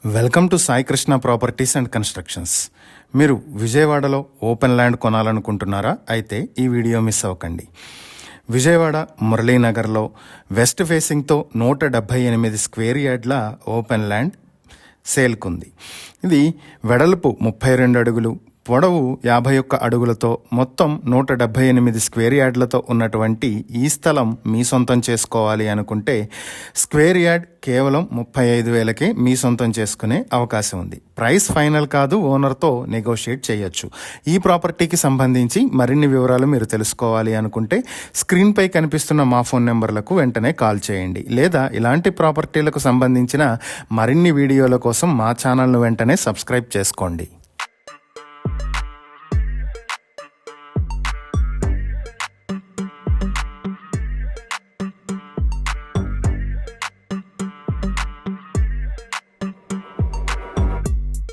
Welcome to Sai Krishna properties and constructions. మీరు విజయవాడలో open land కొనాలనుకుంటున్నారా? అయితే ఈ వీడియో మిస్ అవ్వకండి. విజయవాడ మురళీనగర్లో వెస్ట్ ఫేసింగ్తో 178 స్క్వేర్ యార్డ్ల ఓపెన్ ల్యాండ్ సేల్కుంది. ఇది వెడల్పు 32 అడుగులు, పొడవు 51 అడుగులతో మొత్తం 178 స్క్వేర్ యార్డ్లతో ఉన్నటువంటి ఈ స్థలం మీ సొంతం చేసుకోవాలి అనుకుంటే స్క్వేర్ యార్డ్ కేవలం 35,000కే మీ సొంతం చేసుకునే అవకాశం ఉంది. ప్రైస్ ఫైనల్ కాదు, ఓనర్తో నెగోషియేట్ చేయొచ్చు. ఈ ప్రాపర్టీకి సంబంధించి మరిన్ని వివరాలు మీరు తెలుసుకోవాలి అనుకుంటే స్క్రీన్పై కనిపిస్తున్న మా ఫోన్ నెంబర్లకు వెంటనే కాల్ చేయండి, లేదా ఇలాంటి ప్రాపర్టీలకు సంబంధించిన మరిన్ని వీడియోల కోసం మా ఛానల్ను వెంటనే సబ్స్క్రైబ్ చేసుకోండి.